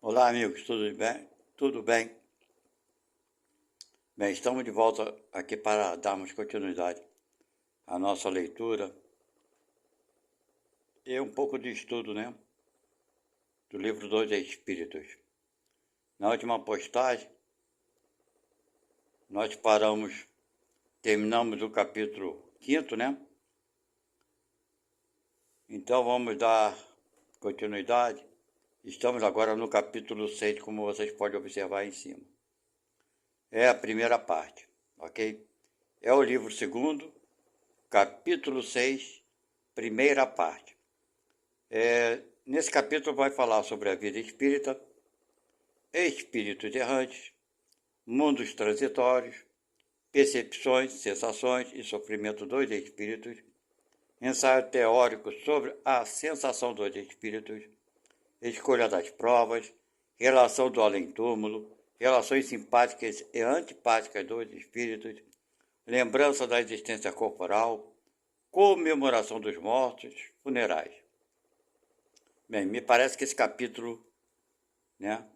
Olá, amigos, tudo bem? Tudo bem? Bem, estamos de volta aqui para darmos continuidade à nossa leitura e um pouco de estudo, né? Do livro dos Espíritos. Na última postagem, nós terminamos o capítulo 5, né? Então vamos dar continuidade. Estamos agora no capítulo 6, como vocês podem observar aí em cima. É a primeira parte, ok? É o livro segundo, capítulo 6, primeira parte. Nesse capítulo vai falar sobre a vida espírita, espíritos errantes, mundos transitórios, percepções, sensações e sofrimento dos espíritos, ensaio teórico sobre a sensação dos espíritos, escolha das provas, relação do além-túmulo, relações simpáticas e antipáticas dos espíritos, lembrança da existência corporal, comemoração dos mortos, funerais. Bem, me parece que esse capítulo, né,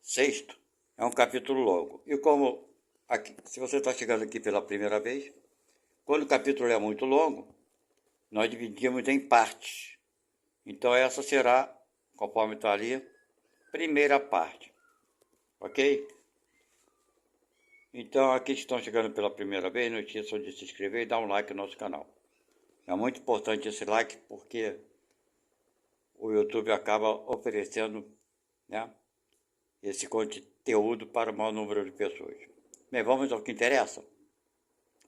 sexto, é um capítulo longo. E como, aqui, se você está chegando aqui pela primeira vez, quando o capítulo é muito longo, nós dividimos em partes. Então essa será, conforme está ali, primeira parte. Ok? Então aqui estão chegando pela primeira vez, não esqueçam de se inscrever e dar um like no nosso canal. É muito importante esse like porque o YouTube acaba oferecendo, né, esse conteúdo para o maior número de pessoas. Bem, vamos ao que interessa?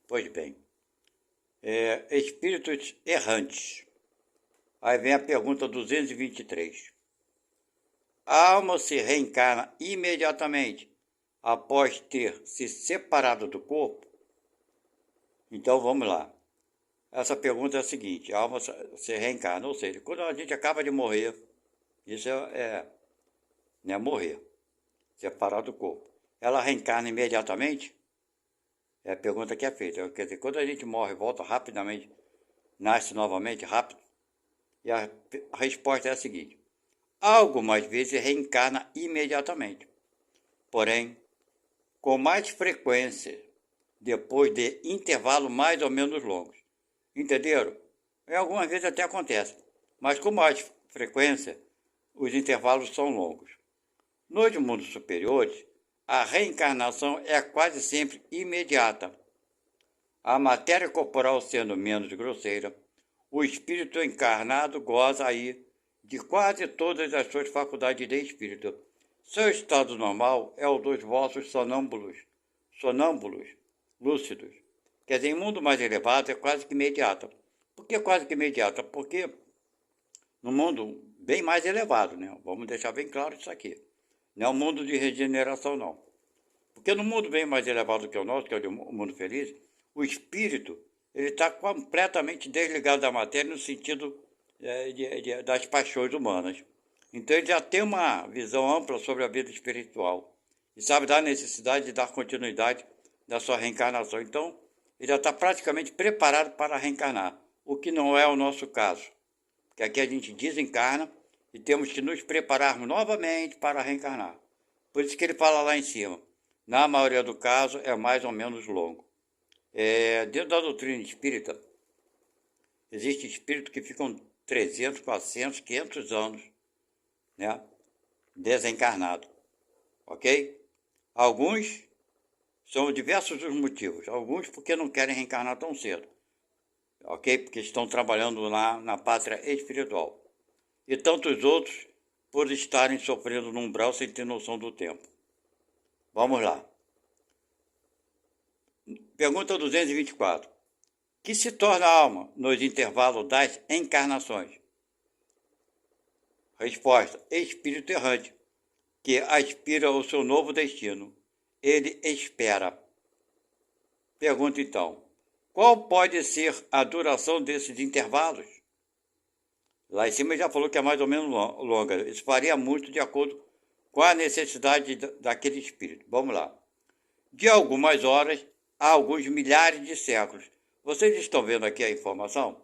Pois bem, espíritos errantes. Aí vem a pergunta 223. A alma se reencarna imediatamente após ter se separado do corpo? Então vamos lá. Essa pergunta é a seguinte: a alma se reencarna, ou seja, quando a gente acaba de morrer, isso né, morrer, separado do corpo. Ela reencarna imediatamente? É a pergunta que é feita. Quer dizer, quando a gente morre, volta rapidamente, nasce novamente rápido? E a resposta é a seguinte: algumas vezes reencarna imediatamente, porém, com mais frequência, depois de intervalos mais ou menos longos. Entenderam? Algumas vezes até acontece, mas com mais frequência, os intervalos são longos. Nos mundos superiores, a reencarnação é quase sempre imediata. A matéria corporal sendo menos grosseira, o espírito encarnado goza aí de quase todas as suas faculdades de espírito. Seu estado normal é o dos vossos sonâmbulos lúcidos. Quer dizer, em mundo mais elevado é quase que imediata. Por que quase que imediata? Porque no mundo bem mais elevado, né? Vamos deixar bem claro isso aqui. Não é um mundo de regeneração, não. Porque no mundo bem mais elevado que o nosso, que é o mundo feliz, o espírito ele está completamente desligado da matéria no sentido das paixões humanas. Então ele já tem uma visão ampla sobre a vida espiritual e sabe da necessidade de dar continuidade da sua reencarnação. Então ele já está praticamente preparado para reencarnar, o que não é o nosso caso. Porque aqui a gente desencarna e temos que nos prepararmos novamente para reencarnar. Por isso que ele fala lá em cima. Na maioria do caso é mais ou menos longo. Dentro da doutrina espírita, existe espíritos que ficam 300, 400, 500 anos, né, desencarnados, ok? Alguns são diversos os motivos, alguns porque não querem reencarnar tão cedo, ok? Porque estão trabalhando lá na pátria espiritual. E tantos outros por estarem sofrendo no umbral sem ter noção do tempo. Vamos lá. Pergunta 224. Que se torna a alma nos intervalos das encarnações? Resposta: espírito errante, que aspira ao seu novo destino. Ele espera. Pergunta então: qual pode ser a duração desses intervalos? Lá em cima já falou que é mais ou menos longa. Isso varia muito de acordo com a necessidade daquele espírito. Vamos lá. De algumas horas a alguns milhares de séculos. Vocês estão vendo aqui a informação?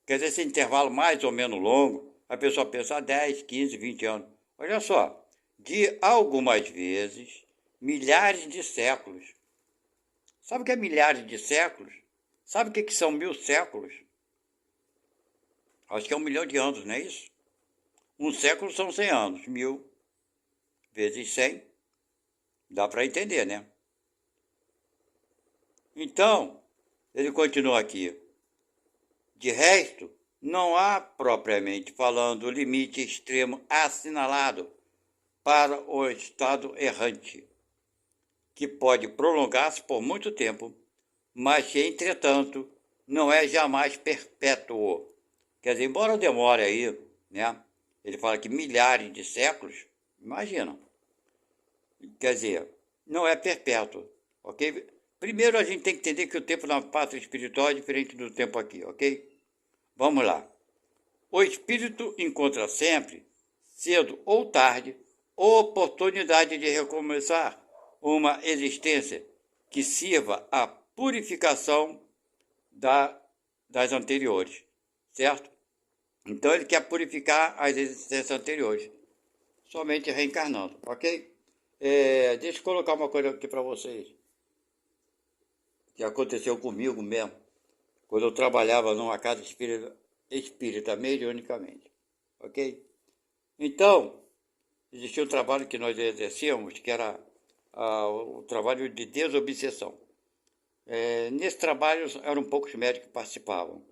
Quer dizer, esse intervalo mais ou menos longo, a pessoa pensa 10, 15, 20 anos. Olha só, de algumas vezes milhares de séculos. Sabe o que é milhares de séculos? Sabe o que são 1000 séculos? Acho que é 1 milhão de anos, não é isso? Um século são 100 anos. 1000 vezes 100, dá para entender, né? Então, ele continua aqui. De resto, não há, propriamente falando, limite extremo assinalado para o estado errante, que pode prolongar-se por muito tempo, mas que, entretanto, não é jamais perpétuo. Quer dizer, embora demore aí, né? Ele fala que milhares de séculos, imagina. Quer dizer, não é perpétuo, ok? Primeiro a gente tem que entender que o tempo na pátria espiritual é diferente do tempo aqui, ok? Vamos lá. O espírito encontra sempre, cedo ou tarde, oportunidade de recomeçar uma existência que sirva à purificação das anteriores, certo? Então ele quer purificar as existências anteriores, somente reencarnando, ok? Deixa eu colocar uma coisa aqui para vocês, que aconteceu comigo mesmo, quando eu trabalhava numa casa espírita mediunicamente, ok? Então, existia um trabalho que nós exercíamos, que era o trabalho de desobsessão. Nesse trabalho eram poucos médicos que participavam.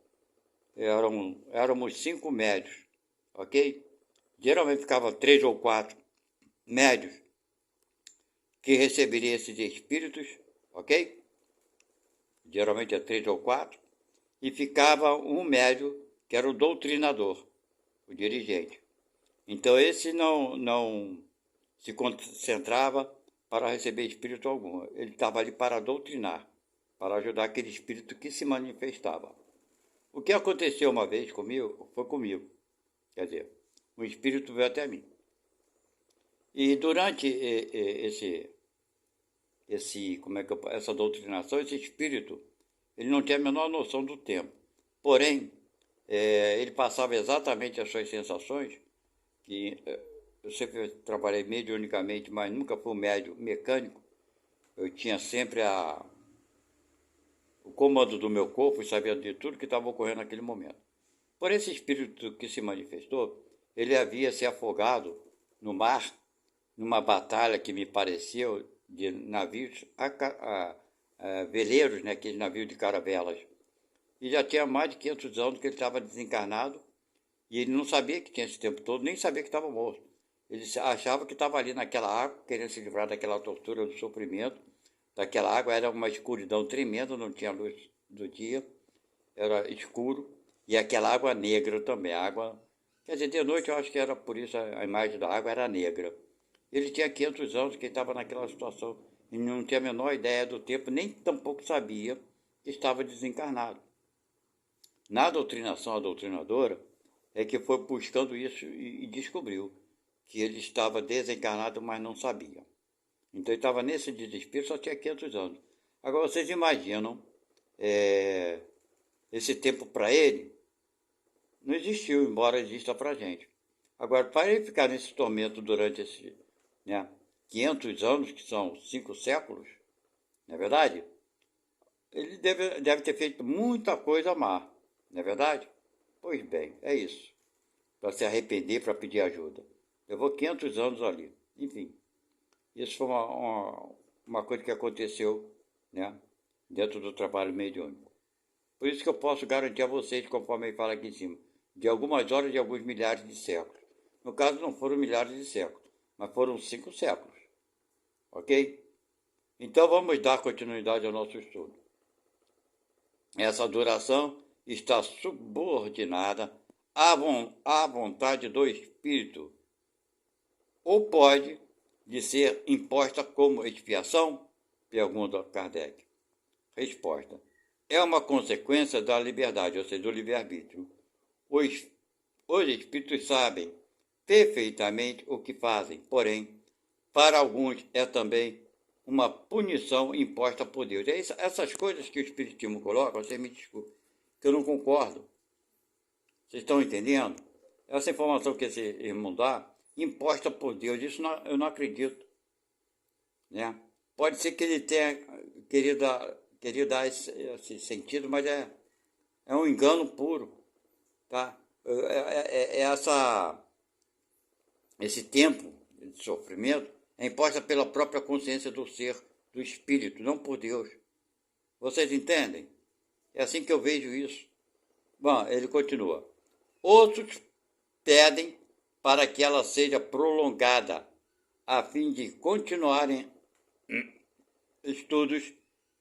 Éramos 5 médios, ok? Geralmente ficavam 3 ou 4 médios que receberiam esses espíritos, ok? Geralmente é 3 ou 4, e ficava um médio que era o doutrinador, o dirigente. Então esse não se concentrava para receber espírito algum. Ele estava ali para doutrinar, para ajudar aquele espírito que se manifestava. O que aconteceu uma vez comigo, foi comigo. Quer dizer, um espírito veio até mim. E durante essa doutrinação, esse espírito, ele não tinha a menor noção do tempo. Porém, ele passava exatamente as suas sensações, que eu sempre trabalhei mediunicamente, mas nunca fui um médium mecânico. Eu tinha sempre o comando do meu corpo e sabia de tudo que estava ocorrendo naquele momento. Por esse espírito que se manifestou, ele havia se afogado no mar, numa batalha que me pareceu de navios veleiros, né, aqueles navios de caravelas. E já tinha mais de 500 anos que ele estava desencarnado, e ele não sabia que tinha esse tempo todo, nem sabia que estava morto. Ele achava que estava ali naquela água, querendo se livrar daquela tortura, do sofrimento, daquela água. Era uma escuridão tremenda, não tinha luz do dia, era escuro, e aquela água negra também. A água, quer dizer, de noite eu acho que era por isso a imagem da água era negra. Ele tinha 500 anos que estava naquela situação, e não tinha a menor ideia do tempo, nem tampouco sabia que estava desencarnado. Na doutrinação, a doutrinadora é que foi buscando isso e descobriu que ele estava desencarnado, mas não sabia. Então ele estava nesse desespero, só tinha 500 anos. Agora vocês imaginam, esse tempo para ele não existiu, embora exista para a gente. Agora, para ele ficar nesse tormento durante esses 500 anos, que são 5 séculos, não é verdade? Ele deve ter feito muita coisa má, não é verdade? Pois bem, é isso. Para se arrepender, para pedir ajuda. Levou 500 anos ali. Enfim, isso foi uma coisa que aconteceu, né, dentro do trabalho mediúnico. Por isso que eu posso garantir a vocês, conforme ele fala aqui em cima, de algumas horas de alguns milhares de séculos. No caso, não foram milhares de séculos, mas foram 5 séculos. Ok? Então vamos dar continuidade ao nosso estudo. Essa duração está subordinada à vontade do espírito, ou pode de ser imposta como expiação? Pergunta Kardec. Resposta. É uma consequência da liberdade, ou seja, do livre-arbítrio. Os espíritos sabem perfeitamente o que fazem, porém, para alguns é também uma punição imposta por Deus. Essas coisas que o Espiritismo coloca, você me desculpe, que eu não concordo. Vocês estão entendendo? Essa informação que esse irmão dá imposta por Deus. Isso eu não acredito, né? Pode ser que ele tenha querido dar esse sentido, mas é um engano puro, tá? Esse tempo de sofrimento é imposta pela própria consciência do ser, do espírito, não por Deus. Vocês entendem? É assim que eu vejo isso. Bom, ele continua. Outros pedem para que ela seja prolongada, a fim de continuarem estudos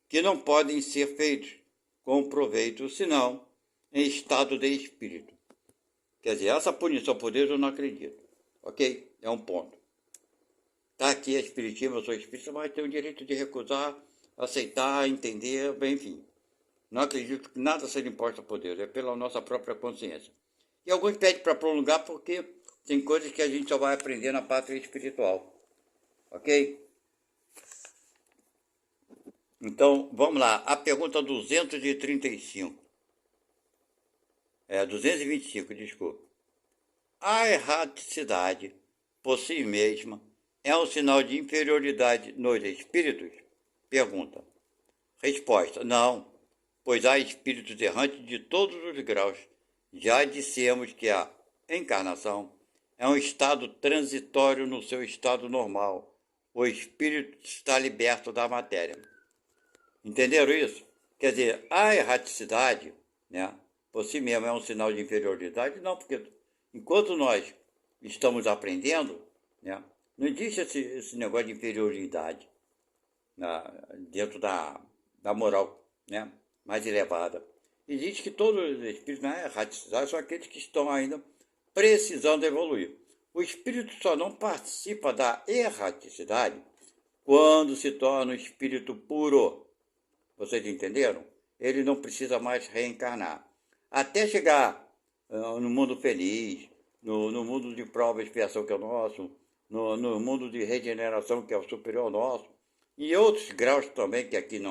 que não podem ser feitos com proveito, senão em estado de espírito. Quer dizer, essa punição por Deus eu não acredito. Ok? É um ponto. Está aqui a espiritismo, eu sou espírita, mas tenho o direito de recusar, aceitar, entender, enfim. Não acredito que nada seja imposto por Deus, é pela nossa própria consciência. E alguns pedem para prolongar porque tem coisas que a gente só vai aprender na pátria espiritual. Ok? Então, vamos lá. A pergunta 235. 225, desculpa. A erraticidade, por si mesma, é um sinal de inferioridade nos espíritos? Pergunta. Resposta. Não, pois há espíritos errantes de todos os graus. Já dissemos que a encarnação é um estado transitório no seu estado normal. O espírito está liberto da matéria. Entenderam isso? Quer dizer, a erraticidade, né, por si mesma é um sinal de inferioridade? Não, porque enquanto nós estamos aprendendo, né, não existe esse negócio de inferioridade, né, dentro da moral, né, mais elevada. Existe que todos os espíritos na erraticidade são aqueles que estão ainda precisando evoluir. O espírito só não participa da erraticidade quando se torna um espírito puro. Vocês entenderam? Ele não precisa mais reencarnar. Até chegar no mundo feliz, no mundo de prova e expiação que é o nosso, no mundo de regeneração que é o superior ao nosso, e outros graus também, que aqui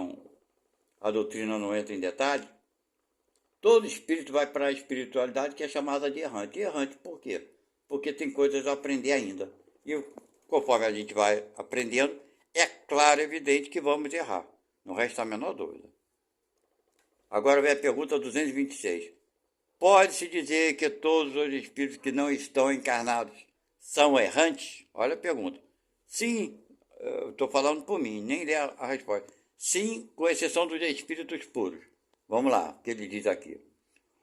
a doutrina não entra em detalhe, todo espírito vai para a espiritualidade que é chamada de errante. E errante por quê? Porque tem coisas a aprender ainda. E conforme a gente vai aprendendo, é claro e evidente que vamos errar. Não resta a menor dúvida. Agora vem a pergunta 226. Pode-se dizer que todos os espíritos que não estão encarnados são errantes? Olha a pergunta. Sim, estou falando por mim, nem lê a resposta. Sim, com exceção dos espíritos puros. Vamos lá, o que ele diz aqui.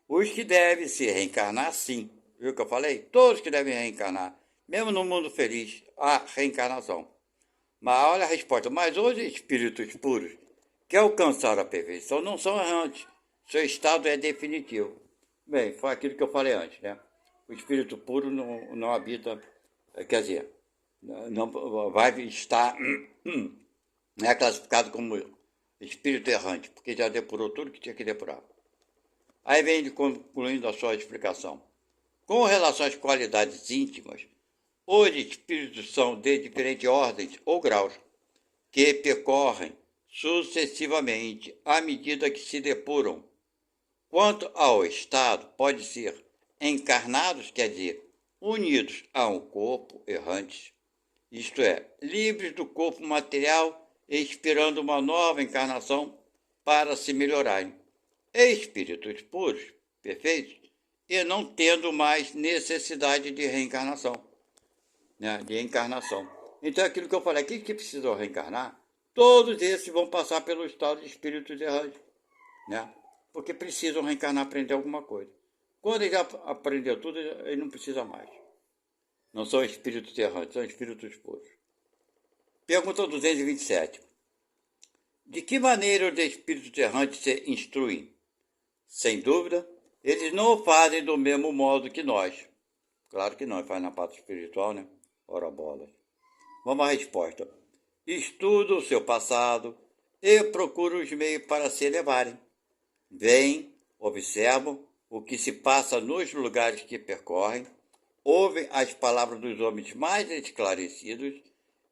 Os que devem se reencarnar, sim. Viu o que eu falei? Todos que devem reencarnar. Mesmo no mundo feliz, há reencarnação. Mas olha a resposta. Mas os espíritos puros que alcançaram a perfeição não são errantes. Seu estado é definitivo. Bem, foi aquilo que eu falei antes, né? O espírito puro não habita, quer dizer, não vai estar, é classificado como espírito errante, porque já depurou tudo que tinha que depurar. Aí vem ele concluindo a sua explicação. Com relação às qualidades íntimas, os espíritos são de diferentes ordens ou graus, que percorrem sucessivamente à medida que se depuram. Quanto ao estado, pode ser encarnados, quer dizer, unidos a um corpo errante, isto é, livres do corpo material e esperando uma nova encarnação para se melhorarem. Espíritos puros, perfeitos, e não tendo mais necessidade de reencarnação, né, de encarnação. Então, aquilo que eu falei aqui, que precisam reencarnar, todos esses vão passar pelo estado de espíritos errantes, né? Porque precisam reencarnar, aprender alguma coisa. Quando ele já aprendeu tudo, ele não precisa mais. Não são espíritos errantes, são espíritos puros. Pergunta 227. De que maneira os espíritos errantes se instruem? Sem dúvida, eles não o fazem do mesmo modo que nós. Claro que nós faz na parte espiritual, né? Ora bolas. Vamos à resposta. Estuda o seu passado e procura os meios para se elevarem. Vêm, observam o que se passa nos lugares que percorrem, ouvem as palavras dos homens mais esclarecidos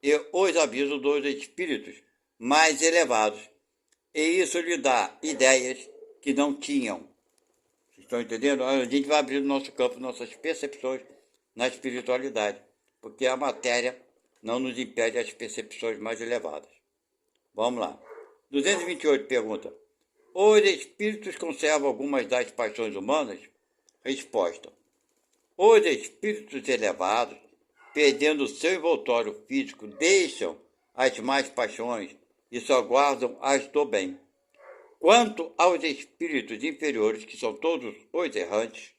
e os avisos dos espíritos mais elevados. E isso lhe dá ideias que não tinham. Vocês estão entendendo? A gente vai abrindo nosso campo, nossas percepções na espiritualidade. porque a matéria não nos impede as percepções mais elevadas. Vamos lá. 228 pergunta: os espíritos conservam algumas das paixões humanas? Resposta: os espíritos elevados, perdendo seu envoltório físico, deixam as más paixões e só guardam as do bem. Quanto aos espíritos inferiores, que são todos os errantes,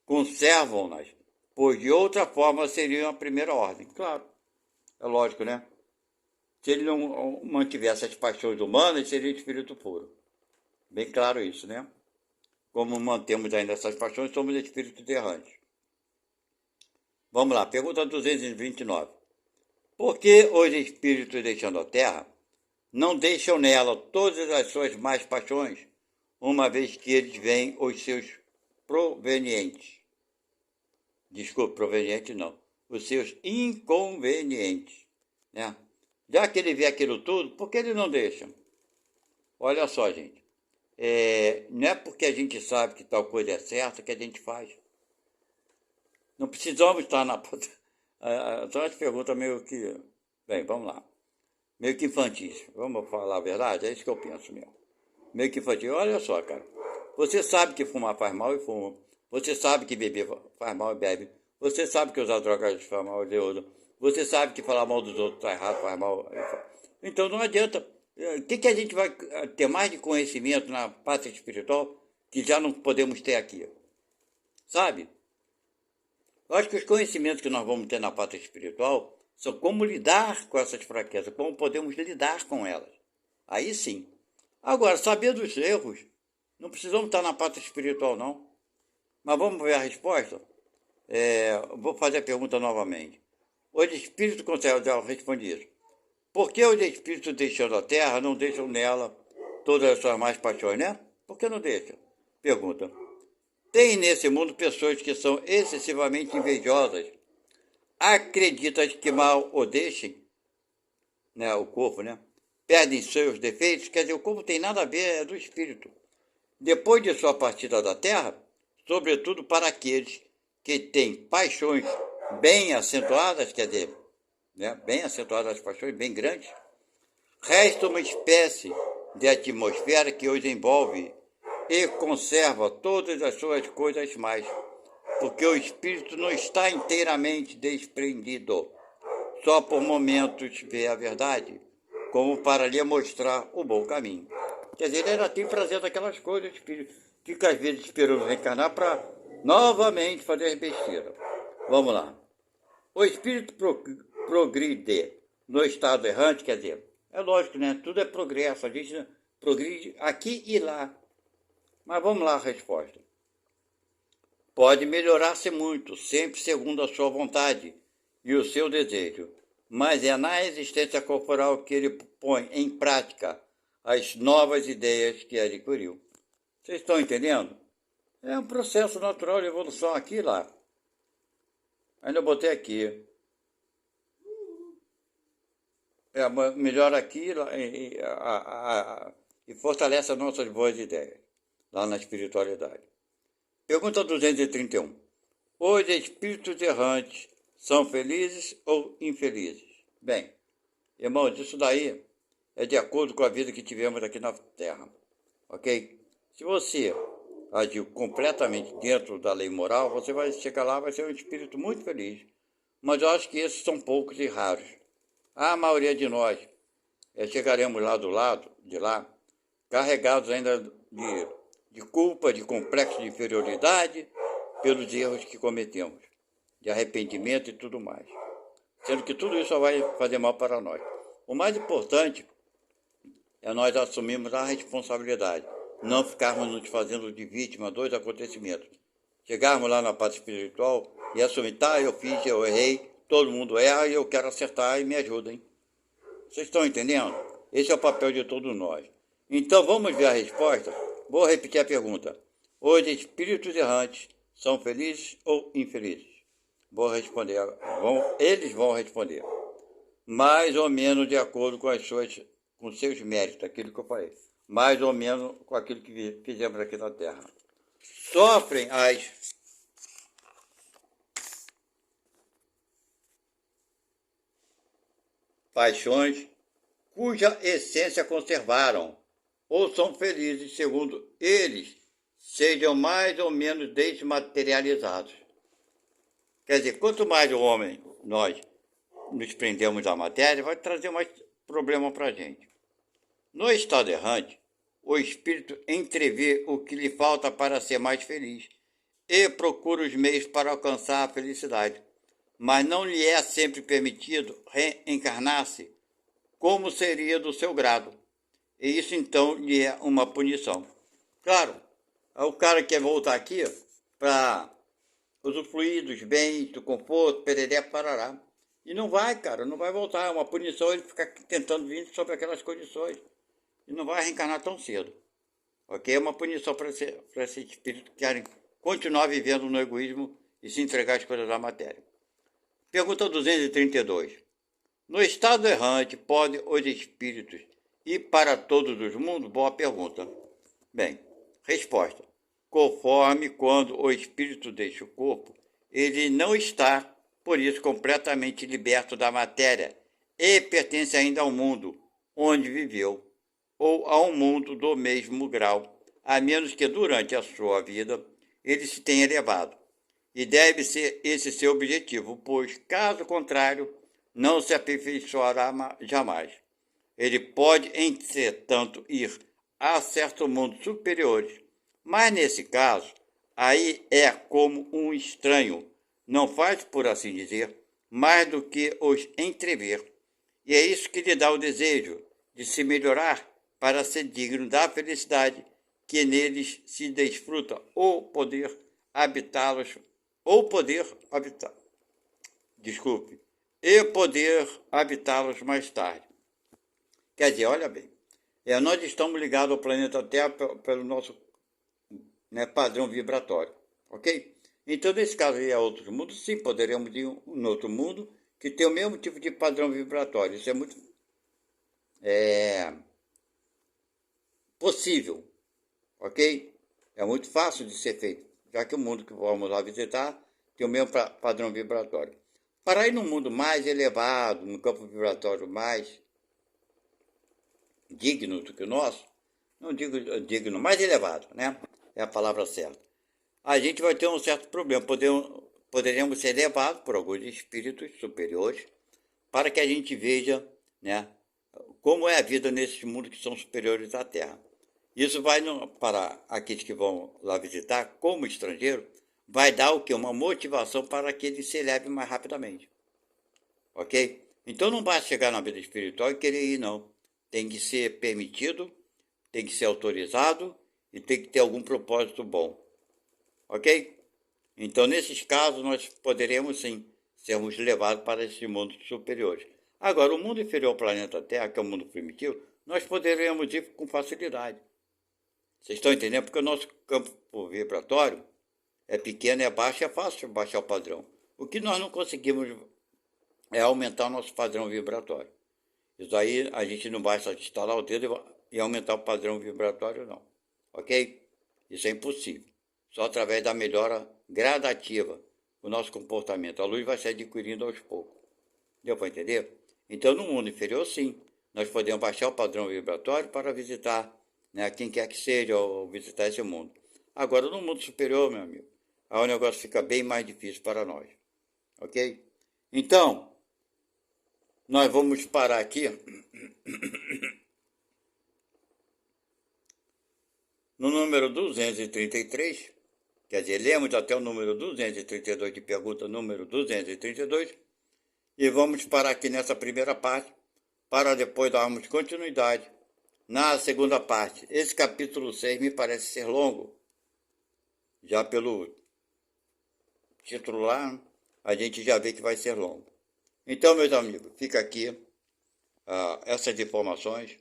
conservam-nas, pois de outra forma seriam a primeira ordem. Claro, é lógico, né? Se ele não mantivesse as paixões humanas, seria espírito puro. Bem claro isso, né? Como mantemos ainda essas paixões, somos espíritos errantes. Vamos lá, pergunta 229. Por que os espíritos, deixando a Terra, não deixam nela todas as suas más paixões, uma vez que eles veem os seus provenientes? Desculpe, provenientes não. Os seus inconvenientes, né? Já que ele vê aquilo tudo, por que ele não deixa? Olha só, gente. Não é porque a gente sabe que tal coisa é certa que a gente faz. Não precisamos estar na... São as perguntas meio que... Bem, vamos lá. Meio que infantis. Vamos falar a verdade? É isso que eu penso mesmo. Meio que infantil. Olha só, cara. Você sabe que fumar faz mal e fuma. Você sabe que beber faz mal e bebe. Você sabe que usar drogas faz mal e usa. Você sabe que falar mal dos outros está errado, faz mal. Então não adianta. O que a gente vai ter mais de conhecimento na pátria espiritual que já não podemos ter aqui? Sabe? Eu acho que os conhecimentos que nós vamos ter na pátria espiritual são como lidar com essas fraquezas, como podemos lidar com elas. Aí sim. Agora, saber dos erros, não precisamos estar na pátria espiritual, não. Mas vamos ver a resposta? Vou fazer a pergunta novamente. Os espíritos conservam, já respondi isso. Por que os espíritos, deixando a Terra, não deixam nela todas as suas más paixões, né? Por que não deixam? Pergunta. Tem nesse mundo pessoas que são excessivamente invejosas. Acreditas que mal o deixem, né, o corpo, né? Perdem seus defeitos, quer dizer, o corpo tem nada a ver, é do espírito. Depois de sua partida da Terra, sobretudo para aqueles que têm paixões bem acentuadas, quer dizer, né, bem acentuadas as paixões, bem grandes, resta uma espécie de atmosfera que os envolve e conserva todas as suas coisas mais, porque o espírito não está inteiramente desprendido, só por momentos vê a verdade, como para lhe mostrar o bom caminho. Quer dizer, ele ainda tem prazer daquelas coisas, o espírito fica às vezes esperando reencarnar para novamente fazer as besteiras. Vamos lá. O espírito progride no estado errante, quer dizer, é lógico, né? Tudo é progresso, a gente progride aqui e lá. Mas vamos lá a resposta. Pode melhorar-se muito, sempre segundo a sua vontade e o seu desejo, mas é na existência corporal que ele põe em prática as novas ideias que adquiriu. Vocês estão entendendo? É um processo natural de evolução aqui e lá. Ainda botei aqui. Melhora aqui e fortalece as nossas boas ideias, lá na espiritualidade. Pergunta 231. Os espíritos errantes são felizes ou infelizes? Bem, irmãos, isso daí é de acordo com a vida que tivemos aqui na Terra, ok? Se você agiu completamente dentro da lei moral, você vai chegar lá, vai ser um espírito muito feliz. Mas eu acho que esses são poucos e raros. A maioria de nós chegaremos lá do lado de lá, carregados ainda de culpa, de complexo de inferioridade, pelos erros que cometemos, de arrependimento e tudo mais. Sendo que tudo isso só vai fazer mal para nós. O mais importante é nós assumirmos a responsabilidade, não ficarmos nos fazendo de vítima dos acontecimentos. Chegarmos lá na parte espiritual e assumir, tá, eu fiz, eu errei, todo mundo erra e eu quero acertar e me ajudem. Vocês estão entendendo? Esse é o papel de todos nós. Então vamos ver a resposta? Vou repetir a pergunta. Os espíritos errantes são felizes ou infelizes? Vou responder. Eles vão responder. Mais ou menos de acordo com seus méritos, aquilo que eu falei. Mais ou menos com aquilo que fizemos aqui na Terra. Sofrem as paixões, cuja essência conservaram, ou são felizes, segundo eles, sejam mais ou menos desmaterializados. Quer dizer, quanto mais o homem, nós, nos prendemos da matéria, vai trazer mais problema para a gente. No estado errante, o espírito entrevê o que lhe falta para ser mais feliz e procura os meios para alcançar a felicidade, mas não lhe é sempre permitido reencarnar-se como seria do seu grado, e isso então lhe é uma punição. Claro, o cara quer voltar aqui para usufruir dos bens, do conforto, pereré, parará. E não vai, cara, não vai voltar. É uma punição ele ficar tentando vir sobre aquelas condições. E não vai reencarnar tão cedo. Ok? É uma punição para esse espírito que querem continuar vivendo no egoísmo e se entregar às coisas da matéria. Pergunta 232. No estado errante, podem os espíritos ir para todos os mundos? Boa pergunta. Bem, resposta. Conforme quando o espírito deixa o corpo, ele não está, por isso, completamente liberto da matéria e pertence ainda ao mundo onde viveu, ou a um mundo do mesmo grau, a menos que durante a sua vida ele se tenha elevado. E deve ser esse seu objetivo, pois, caso contrário, não se aperfeiçoará jamais. Ele pode, entretanto, ir a certos mundos superiores, mas nesse caso, aí é como um estranho, não faz, por assim dizer, mais do que os entrever. E é isso que lhe dá o desejo de se melhorar para ser digno da felicidade que neles se desfruta, ou poder habitá-los, e poder habitá-los mais tarde. Quer dizer, olha bem, nós estamos ligados ao planeta Terra pelo nosso, né, padrão vibratório, ok? Então, nesse caso aí, outros mundos, sim, poderemos ir um outro mundo que tem o mesmo tipo de padrão vibratório. Isso é muito possível, ok? É muito fácil de ser feito, já que o mundo que vamos lá visitar tem o mesmo padrão vibratório. Para ir num mundo mais elevado, no campo vibratório mais digno do que o nosso, não digo digno, mais elevado, né? É a palavra certa. A gente vai ter um certo problema. Poderemos ser levados por alguns espíritos superiores para que a gente veja, né, como é a vida nesses mundos que são superiores à Terra. Isso vai, para aqueles que vão lá visitar, como estrangeiro, vai dar o quê? Uma motivação para que ele se eleve mais rapidamente. Ok? Então não basta chegar na vida espiritual e querer ir, não. Tem que ser permitido, tem que ser autorizado e tem que ter algum propósito bom. Ok? Então, nesses casos, nós poderemos, sim, sermos levados para esses mundos superiores. Agora, o mundo inferior ao planeta Terra, que é o mundo primitivo, nós poderemos ir com facilidade. Vocês estão entendendo? Porque o nosso campo vibratório é pequeno, é baixo, é fácil baixar o padrão. O que nós não conseguimos é aumentar o nosso padrão vibratório. Isso aí a gente não basta instalar o dedo e aumentar o padrão vibratório, não. Ok? Isso é impossível. Só através da melhora gradativa do nosso comportamento. A luz vai se adquirindo aos poucos. Deu para entender? Então, no mundo inferior, sim, nós podemos baixar o padrão vibratório para visitar, né, quem quer que seja, ou visitar esse mundo. Agora, no mundo superior, meu amigo, aí o negócio fica bem mais difícil para nós. Ok? Então, nós vamos parar aqui no número 233, quer dizer, lemos até o número 232 de pergunta número 232, e vamos parar aqui nessa primeira parte, para depois darmos continuidade na segunda parte. Esse capítulo 6 me parece ser longo, já pelo título lá, a gente já vê que vai ser longo. Então, meus amigos, fica aqui essas informações.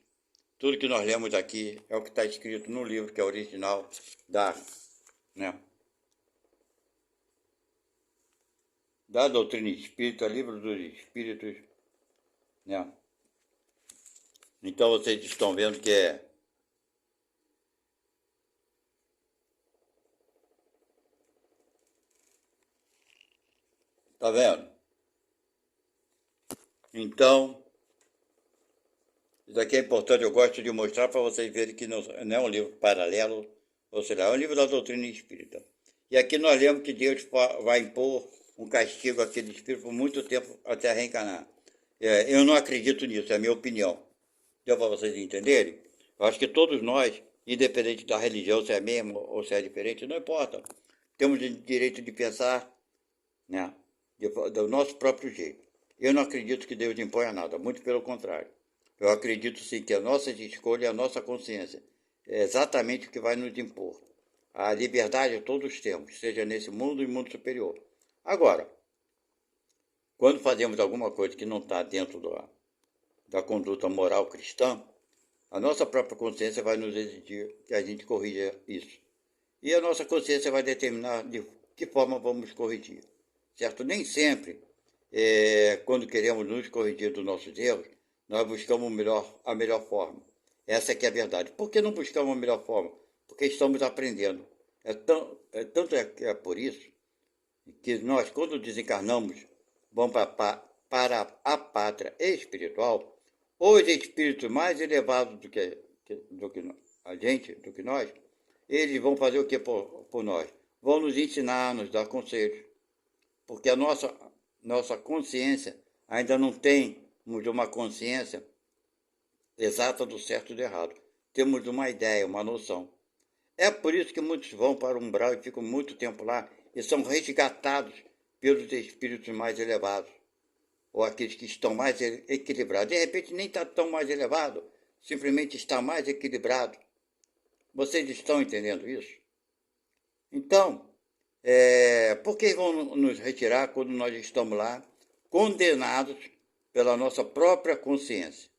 Tudo que nós lemos aqui é o que está escrito no livro, que é original né, da doutrina espírita, livro dos espíritos, né? Então vocês estão vendo que tá vendo? Então, Isso aqui é importante, eu gosto de mostrar para vocês verem que não é um livro paralelo, ou seja, é um livro da doutrina espírita. E aqui nós lemos que Deus vai impor um castigo àquele espírito por muito tempo até reencarnar. Eu não acredito nisso, é a minha opinião. Deu para vocês entenderem? Eu acho que todos nós, independente da religião, se é mesmo ou se é diferente, não importa. Temos o direito de pensar, né, do nosso próprio jeito. Eu não acredito que Deus imponha nada, muito pelo contrário. Eu acredito sim que a nossa escolha, a nossa consciência, é exatamente o que vai nos impor. A liberdade todos temos, seja nesse mundo e mundo superior. Agora, quando fazemos alguma coisa que não está dentro da conduta moral cristã, a nossa própria consciência vai nos exigir que a gente corrija isso. E a nossa consciência vai determinar de que forma vamos corrigir. Certo? Nem sempre, quando queremos nos corrigir dos nossos erros, nós buscamos a melhor forma. Essa é que é a verdade. Por que não buscamos a melhor forma? Porque estamos aprendendo. Tanto é por isso que nós, quando desencarnamos, vamos para a pátria espiritual, os espíritos mais elevados do que a gente, do que nós, eles vão fazer o que por nós? Vão nos ensinar, nos dar conselhos. Porque a nossa consciência ainda não tem uma consciência exata do certo e do errado. Temos uma ideia, uma noção. É por isso que muitos vão para o umbral e ficam muito tempo lá e são resgatados pelos espíritos mais elevados, ou aqueles que estão mais equilibrados. De repente nem está tão mais elevado, simplesmente está mais equilibrado. Vocês estão entendendo isso? Então, por que vão nos retirar quando nós estamos lá, condenados pela nossa própria consciência?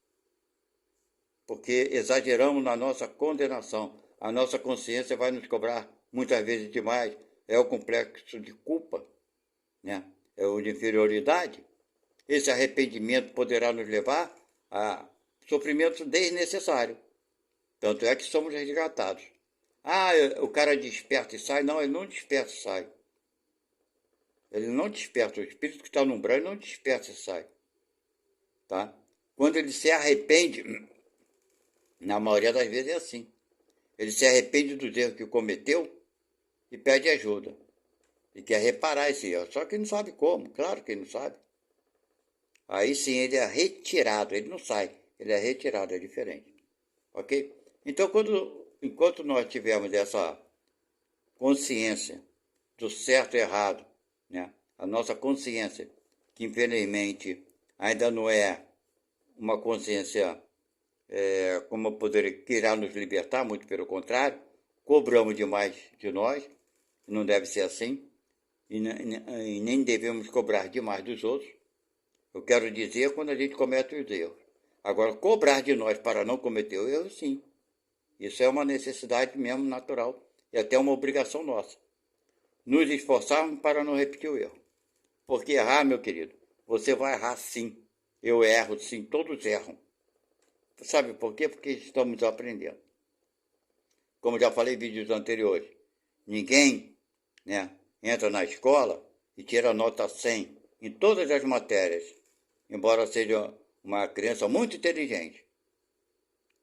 Porque exageramos na nossa condenação. A nossa consciência vai nos cobrar muitas vezes demais. É o complexo de culpa, né? É o de inferioridade. Esse arrependimento poderá nos levar a sofrimento desnecessário. Tanto é que somos resgatados. Ah, o cara desperta e sai. Não, ele não desperta e sai. Ele não desperta. O espírito que está no umbral não desperta e sai. Tá? Quando ele se arrepende, na maioria das vezes é assim. Ele se arrepende dos erros que cometeu e pede ajuda. E quer reparar esse erro. Só que ele não sabe como. Claro que ele não sabe. Aí sim ele é retirado. Ele não sai. Ele é retirado. É diferente. Ok? Então, enquanto nós tivermos essa consciência do certo e errado, né? A nossa consciência, que infelizmente ainda não é uma consciência como poder que irá nos libertar, muito pelo contrário, cobramos demais de nós, não deve ser assim, e nem devemos cobrar demais dos outros. Eu quero dizer quando a gente comete os erros. Agora, cobrar de nós para não cometer o erro, sim. Isso é uma necessidade mesmo natural e até uma obrigação nossa. Nos esforçarmos para não repetir o erro. Porque errar, meu querido, você vai errar sim. Eu erro sim, todos erram. Sabe por quê? Porque estamos aprendendo. Como já falei em vídeos anteriores, ninguém, né, entra na escola e tira nota 100 em todas as matérias, embora seja uma criança muito inteligente.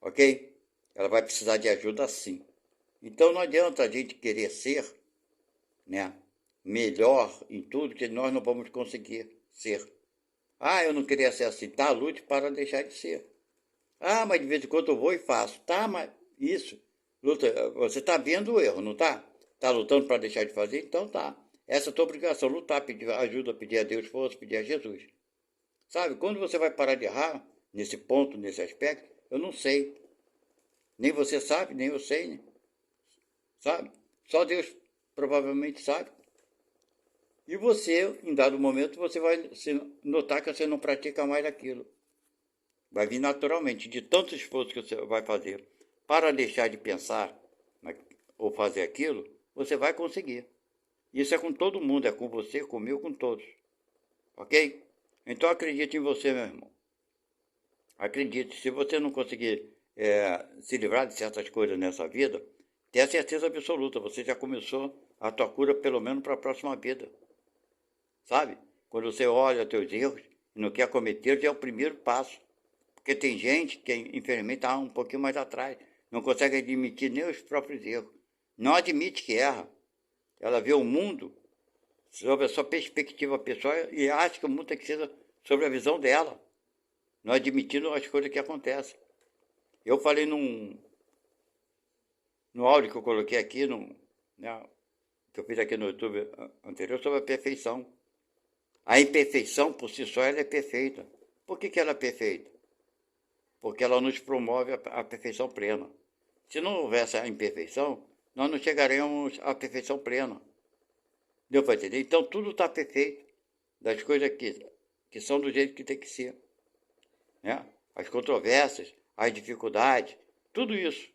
Ok? Ela vai precisar de ajuda sim. Então não adianta a gente querer ser, né, melhor em tudo que nós não vamos conseguir ser. Ah, eu não queria ser assim. Tá, lute para deixar de ser. Ah, mas de vez em quando eu vou e faço. Tá, mas isso. Luta, você está vendo o erro, não está? Está lutando para deixar de fazer? Então tá. Essa é a tua obrigação, lutar, pedir ajuda, pedir a Deus força, pedir a Jesus. Sabe, quando você vai parar de errar, nesse ponto, nesse aspecto, eu não sei. Nem você sabe, nem eu sei, né? Sabe? Só Deus provavelmente sabe. E você, em dado momento, você vai notar que você não pratica mais aquilo. Vai vir naturalmente, de tanto esforço que você vai fazer para deixar de pensar ou fazer aquilo, você vai conseguir. Isso é com todo mundo, é com você, comigo, com todos. Ok? Então acredite em você, meu irmão. Acredite, se você não conseguir se livrar de certas coisas nessa vida, tenha certeza absoluta, você já começou a tua cura pelo menos para a próxima vida. Sabe? Quando você olha teus erros e não quer cometer, já é o primeiro passo. Porque tem gente que, infelizmente, está um pouquinho mais atrás. Não consegue admitir nem os próprios erros. Não admite que erra. Ela vê o mundo sobre a sua perspectiva pessoal e acha que o mundo tem que ser sobre a visão dela. Não admitindo as coisas que acontecem. Eu falei no áudio que eu coloquei aqui, né, que eu fiz aqui no YouTube anterior, sobre a perfeição. A imperfeição, por si só, ela é perfeita. Por que ela é perfeita? Porque ela nos promove a perfeição plena. Se não houvesse a imperfeição, nós não chegaremos à perfeição plena. Deu para entender? Então tudo está perfeito. Das coisas que são do jeito que tem que ser. Né? As controvérsias, as dificuldades, tudo isso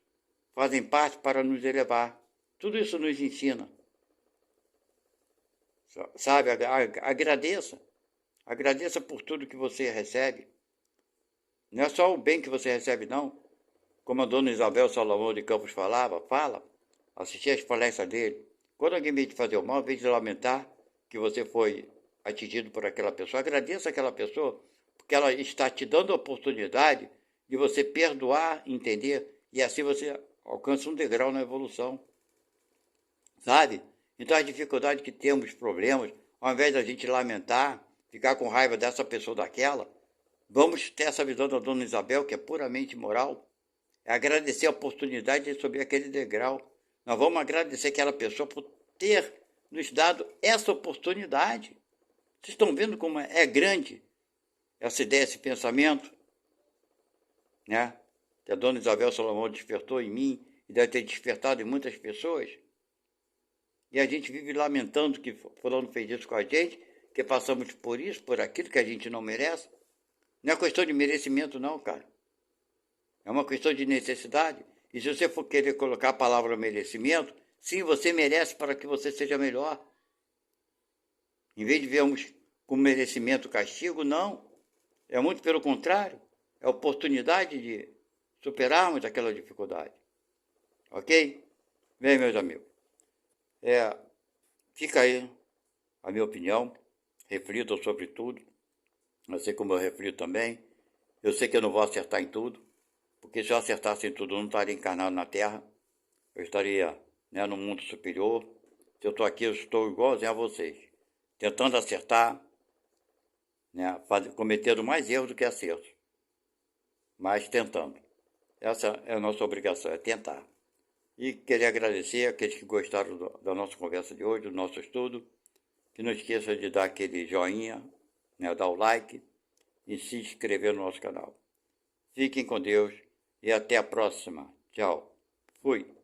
fazem parte para nos elevar. Tudo isso nos ensina. Sabe, agradeça. Agradeça por tudo que você recebe. Não é só o bem que você recebe, não. Como a dona Isabel Salomão de Campos fala, assisti as palestras dele. Quando alguém vem te fazer o mal, em vez de lamentar que você foi atingido por aquela pessoa, agradeça aquela pessoa, porque ela está te dando a oportunidade de você perdoar, entender, e assim você alcança um degrau na evolução. Sabe? Então as dificuldades que temos, problemas, ao invés da gente lamentar, ficar com raiva dessa pessoa ou daquela, vamos ter essa visão da dona Isabel, que é puramente moral, é agradecer a oportunidade de subir aquele degrau. Nós vamos agradecer aquela pessoa por ter nos dado essa oportunidade. Vocês estão vendo como é grande essa ideia, esse pensamento? Né? Que a dona Isabel Salomão despertou em mim e deve ter despertado em muitas pessoas. E a gente vive lamentando que fulano fez isso com a gente, que passamos por isso, por aquilo que a gente não merece. Não é questão de merecimento não, cara. É uma questão de necessidade. E se você for querer colocar a palavra merecimento, sim, você merece para que você seja melhor. Em vez de vermos como merecimento castigo, não. É muito pelo contrário. É a oportunidade de superarmos aquela dificuldade. Ok? Bem, meus amigos. Fica aí a minha opinião. Reflitam sobre tudo. Assim como eu reflito também. Eu sei que eu não vou acertar em tudo. Porque se eu acertasse em tudo, eu não estaria encarnado na Terra. Eu estaria, né, no mundo superior. Se eu estou aqui, eu estou igualzinho a vocês. Tentando acertar, né, cometendo mais erros do que acertos. Mas tentando. Essa é a nossa obrigação, é tentar. E queria agradecer aqueles que gostaram da nossa conversa de hoje, do nosso estudo. Que não esqueça de dar aquele joinha, né, dar o like e se inscrever no nosso canal. Fiquem com Deus e até a próxima. Tchau. Fui.